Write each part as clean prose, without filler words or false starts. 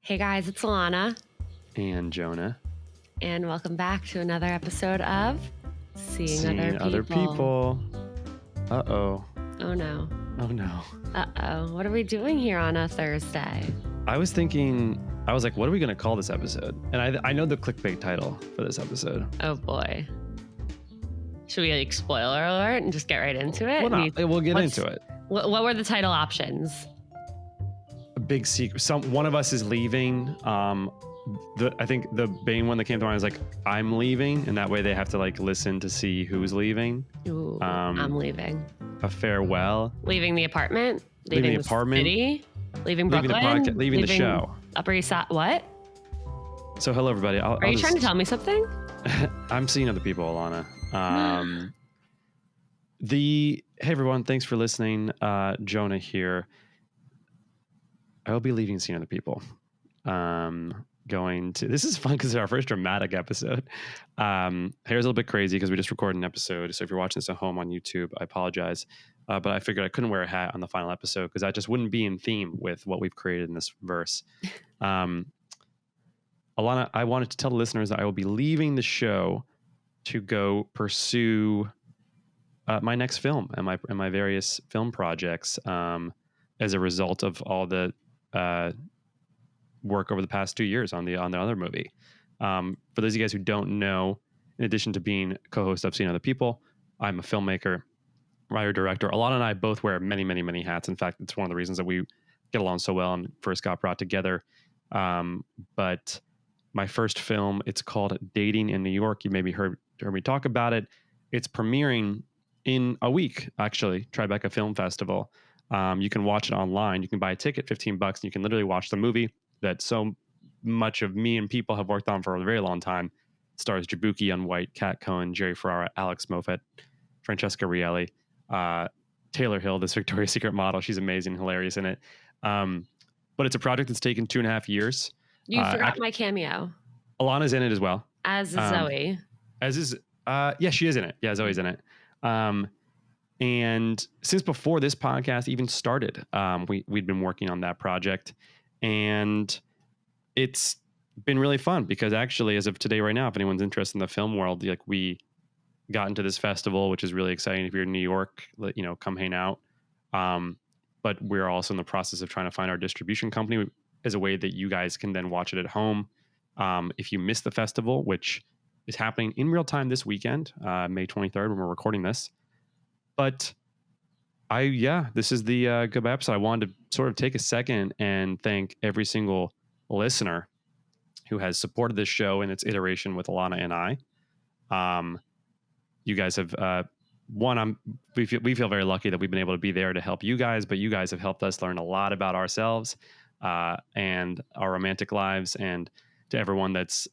Hey guys, it's Alana. And Jonah. And welcome back to another episode of Seeing Other People. Uh-oh. Oh no. Oh no. Uh-oh. What are we doing here on a Thursday? I was like, what are we going to call this episode? And I know the clickbait title for this episode. Oh boy. Should we spoiler alert and just get right into it? We'll get into it. What were the title options? A big secret. One of us is leaving. I think the main one that came to mind is like, I'm leaving, and that way they have to like listen to see who's leaving. Ooh, I'm leaving. A farewell. Leaving the apartment. Leaving the apartment. City, leaving Brooklyn. Leaving the show. Upper East Side. What? So hello everybody. Are you trying to tell me something? I'm seeing other people, Alana. Hey everyone, thanks for listening. Jonah here. I will be leaving Seeing Other People. This is fun because it's our first dramatic episode. Here's a little bit crazy because we just recorded an episode. So if you're watching this at home on YouTube, I apologize. But I figured I couldn't wear a hat on the final episode because I just wouldn't be in theme with what we've created in this verse. Alana, I wanted to tell the listeners that I will be leaving the show to go pursue my next film and my various film projects as a result of all the work over the past 2 years on the other movie. For those of you guys who don't know, in addition to being co-host of Seeing Other People, I'm a filmmaker, writer, director. Alana and I both wear many, many, many hats. In fact, it's one of the reasons that we get along so well and first got brought together. But my first film, it's called Dating in New York. You maybe heard me talk about it. It's premiering in a week, actually, Tribeca Film Festival. You can watch it online. You can buy a ticket, $15, and you can literally watch the movie that so much of me and people have worked on for a very long time. It stars Jabuki Unwhite, Kat Cohen, Jerry Ferrara, Alex Moffat, Francesca Rielli, Taylor Hill, this Victoria's Secret model. She's amazing, hilarious in it. But it's a project that's taken 2.5 years. You forgot my cameo. Alana's in it as well. As is Zoe. Yeah, she is in it. Yeah, Zoe's in it. And since before this podcast even started, we'd been working on that project, and it's been really fun because actually, as of today, right now, if anyone's interested in the film world, like we got into this festival, which is really exciting. If you're in New York, come hang out. But we're also in the process of trying to find our distribution company as a way that you guys can then watch it at home. If you miss the festival, which is happening in real time this weekend, May 23rd, when we're recording this. But this is the goodbye episode. I wanted to sort of take a second and thank every single listener who has supported this show in its iteration with Alana and I. You guys have we feel very lucky that we've been able to be there to help you guys, but you guys have helped us learn a lot about ourselves and our romantic lives. And to everyone that's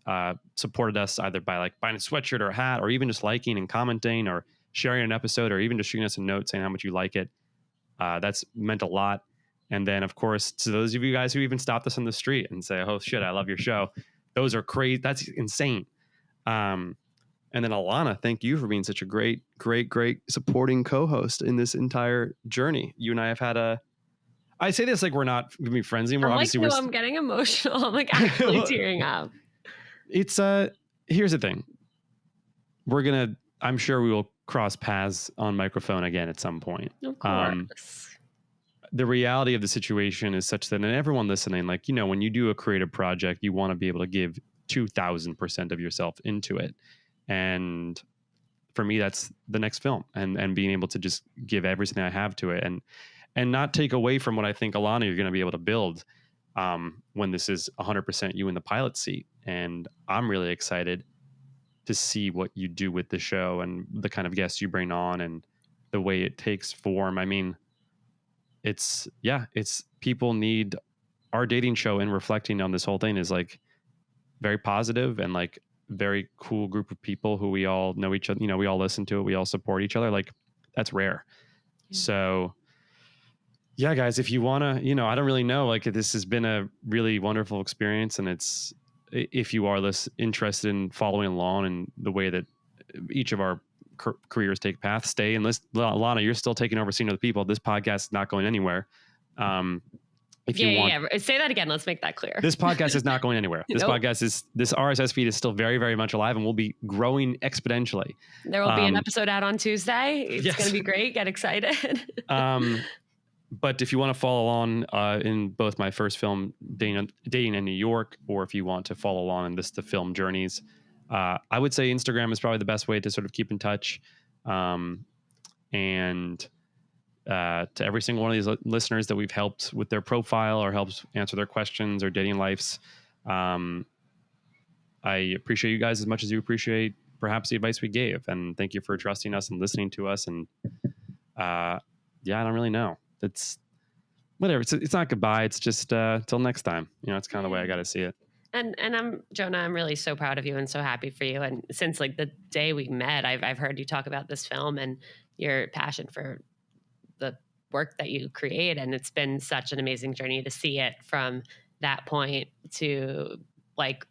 supported us either by like buying a sweatshirt or a hat, or even just liking and commenting or sharing an episode, or even just shooting us a note saying how much you like it. That's meant a lot. And then, of course, to those of you guys who even stopped us on the street and say, oh, shit, I love your show. Those are crazy. That's insane. And then, Alana, thank you for being such a great, great, great supporting co-host in this entire journey. You and I have had I say this like we're not going to be friends anymore. I'm getting emotional. I'm like actually tearing up. It's, here's the thing. I'm sure we will cross paths on microphone again at some point. Of course. The reality of the situation is such that, and everyone listening, like, when you do a creative project, you want to be able to give 2,000% of yourself into it. And for me, that's the next film, and being able to just give everything I have to it and not take away from what I think, Alana, you're going to be able to build when this is 100% you in the pilot seat. And I'm really excited to see what you do with the show and the kind of guests you bring on and the way it takes form. I mean, it's people need our dating show, and reflecting on this whole thing is like very positive and like very cool group of people who we all know each other. We all listen to it. We all support each other. Like, that's rare. Yeah. So yeah, guys, if you want to, I don't really know, like, this has been a really wonderful experience, and if you are interested in following along and the way that each of our careers take paths, stay and listen. Alana, you're still taking over Seeing Other People. This podcast is not going anywhere. If you want, yeah. Say that again. Let's make that clear. This podcast is not going anywhere. This this RSS feed is still very, very much alive and will be growing exponentially. There will be an episode out on Tuesday. It's going to be great. Get excited. But if you want to follow along in both my first film, Dating in New York, or if you want to follow along in the film journeys, I would say Instagram is probably the best way to sort of keep in touch. And to every single one of these listeners that we've helped with their profile or helped answer their questions or dating lives, I appreciate you guys as much as you appreciate perhaps the advice we gave. And thank you for trusting us and listening to us. And I don't really know. It's whatever. It's not goodbye. It's just till next time. It's kind of the way I got to see it. And Jonah, I'm really so proud of you and so happy for you. And since like the day we met, I've heard you talk about this film and your passion for the work that you create. And it's been such an amazing journey to see it from that point to like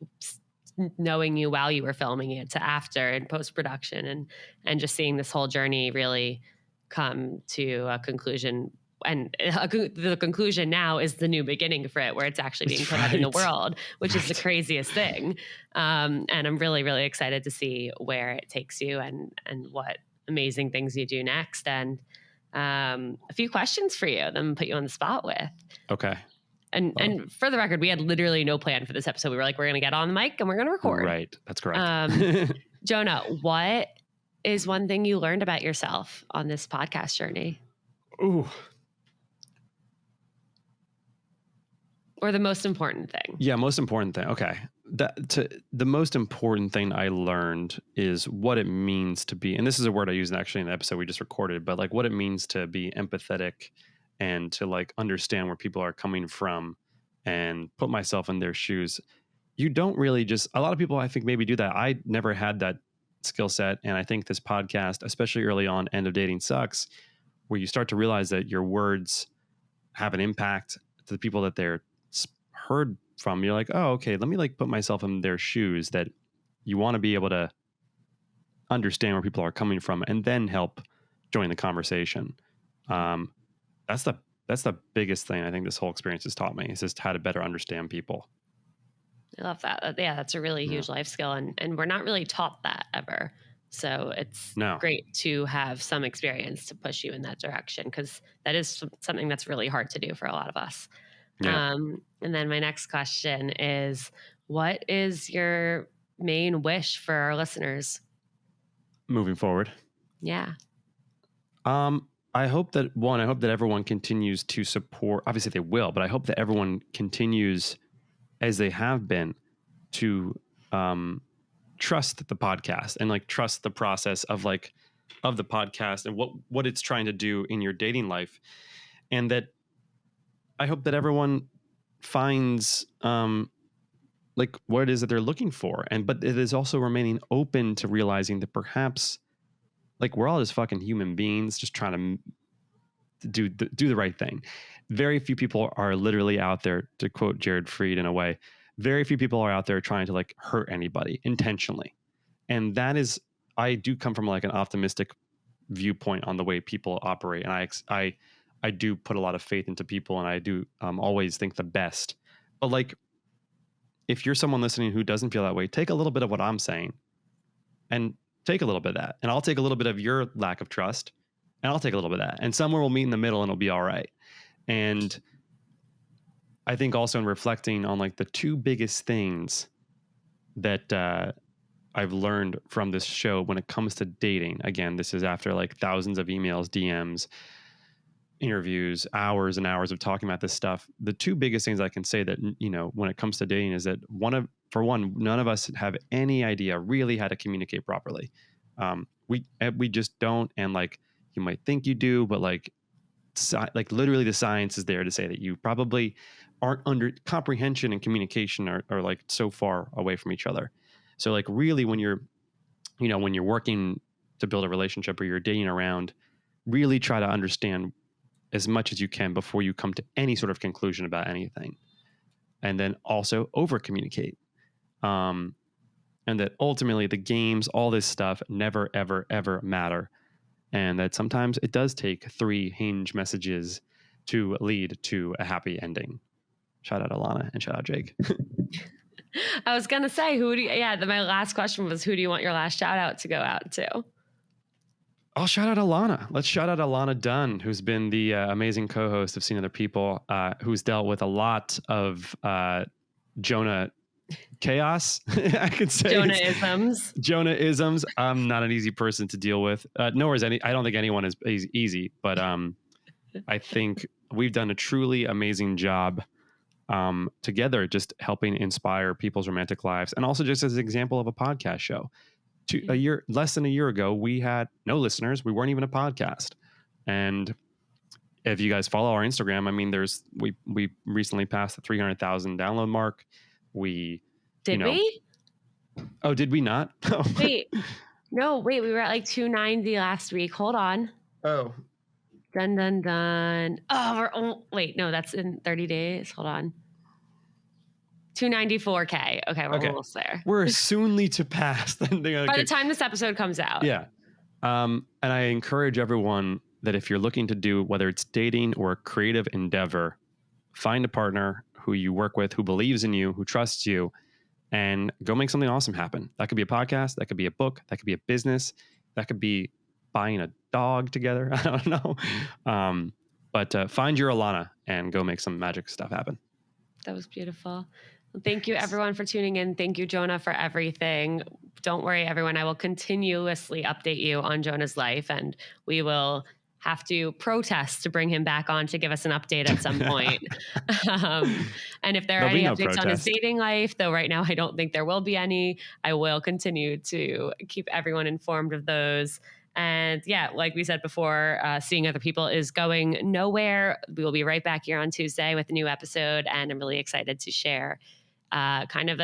knowing you while you were filming it to after and post-production and just seeing this whole journey really come to a conclusion. And the conclusion now is the new beginning for it, where it's actually being put out in the world, which is the craziest thing. And I'm really, really excited to see where it takes you and what amazing things you do next. And a few questions for you, then put you on the spot with. Okay. And for the record, we had literally no plan for this episode. We were like, we're going to get on the mic and we're going to record. Right. That's correct. Jonah, what is one thing you learned about yourself on this podcast journey? Ooh. Or the most important thing? Yeah, most important thing. Okay. The most important thing I learned is what it means to be, and this is a word I used actually in the episode we just recorded, but like what it means to be empathetic and to like understand where people are coming from and put myself in their shoes. You don't really a lot of people I think maybe do that. I never had that skill set. And I think this podcast, especially early on, End of Dating Sucks, where you start to realize that your words have an impact to the people that they're heard from. You're like, oh, okay, let me like put myself in their shoes, that you want to be able to understand where people are coming from and then help join the conversation. That's the biggest thing I think this whole experience has taught me, is just how to better understand people. I love that. Yeah, that's a really huge life skill. And we're not really taught that ever. So it's great to have some experience to push you in that direction, because that is something that's really hard to do for a lot of us. Yeah. And then my next question is, what is your main wish for our listeners moving forward? Yeah. I hope that everyone continues to support, obviously they will, but I hope that everyone continues as they have been to trust the podcast and like trust the process of the podcast and what it's trying to do in your dating life. And that I hope that everyone finds like what it is that they're looking for. But it is also remaining open to realizing that perhaps like we're all just fucking human beings just trying to do the right thing. Very few people are literally out there, to quote Jared Freed in a way, very few people are out there trying to like hurt anybody intentionally. And that is, I do come from like an optimistic viewpoint on the way people operate. And I do put a lot of faith into people, and I do always think the best. But like, if you're someone listening who doesn't feel that way, take a little bit of what I'm saying and take a little bit of that. And I'll take a little bit of your lack of trust, and I'll take a little bit of that. And somewhere we'll meet in the middle and it'll be all right. And I think also in reflecting on like the two biggest things that I've learned from this show when it comes to dating. Again, this is after like thousands of emails, DMs, interviews, hours and hours of talking about this stuff. The two biggest things I can say that, when it comes to dating is that for one, none of us have any idea really how to communicate properly. We just don't. And like, you might think you do, but like literally the science is there to say that you probably aren't under comprehension and communication are like so far away from each other. So like really when you're working to build a relationship or you're dating around, really try to understand as much as you can before you come to any sort of conclusion about anything. And then also over communicate. And that ultimately the games, all this stuff never, ever, ever matter. And that sometimes it does take 3 hinge messages to lead to a happy ending. Shout out Alana and shout out Jake. I was going to say, my last question was, who do you want your last shout out to go out to? I'll shout out Alana. Let's shout out Alana Dunn, who's been the amazing co-host of Seeing Other People, who's dealt with a lot of Jonah chaos. I could say Jonah-isms. Jonah-isms. I'm not an easy person to deal with. Nor is I don't think anyone is easy, but I think we've done a truly amazing job together, just helping inspire people's romantic lives, and also just as an example of a podcast show. Less than a year ago, we had no listeners. We weren't even a podcast. And if you guys follow our Instagram, I mean, we recently passed the 300,000 download mark. We Oh, did we not? Oh. Wait, we were at like 290 last week. Hold on. Oh, Dun. Oh, wait, no, that's in 30 days. Hold on. 294K. Okay, we're almost there. We're soonly to pass. By the time this episode comes out. Yeah. And I encourage everyone that if you're looking to do, whether it's dating or a creative endeavor, find a partner who you work with, who believes in you, who trusts you, and go make something awesome happen. That could be a podcast. That could be a book. That could be a business. That could be buying a dog together. I don't know. But find your Alana and go make some magic stuff happen. That was beautiful. Well, thank you, everyone, for tuning in. Thank you, Jonah, for everything. Don't worry, everyone. I will continuously update you on Jonah's life, and we will have to protest to bring him back on to give us an update at some point. And if there are any updates on his dating life, though right now I don't think there will be any, I will continue to keep everyone informed of those. And yeah, like we said before, Seeing Other People is going nowhere. We will be right back here on Tuesday with a new episode, and I'm really excited to share kind of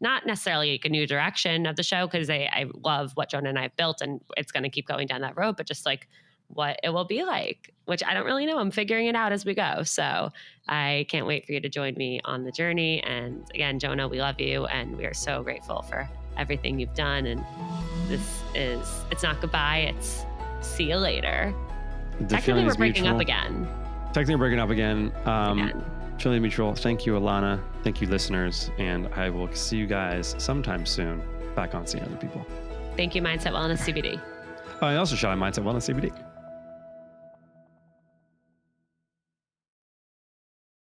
not necessarily like a new direction of the show, because I love what Jonah and I have built, and it's going to keep going down that road, but just like what it will be like, which I don't really know. I'm figuring it out as we go. So I can't wait for you to join me on the journey. And again, Jonah, we love you, and we are so grateful for everything you've done. And it's not goodbye, it's see you later. Technically we're breaking up again. Feeling mutual. Thank you, Alana. Thank you, listeners. And I will see you guys sometime soon back on Seeing Other People. Thank you, Mindset Wellness CBD. I also shout out Mindset Wellness CBD.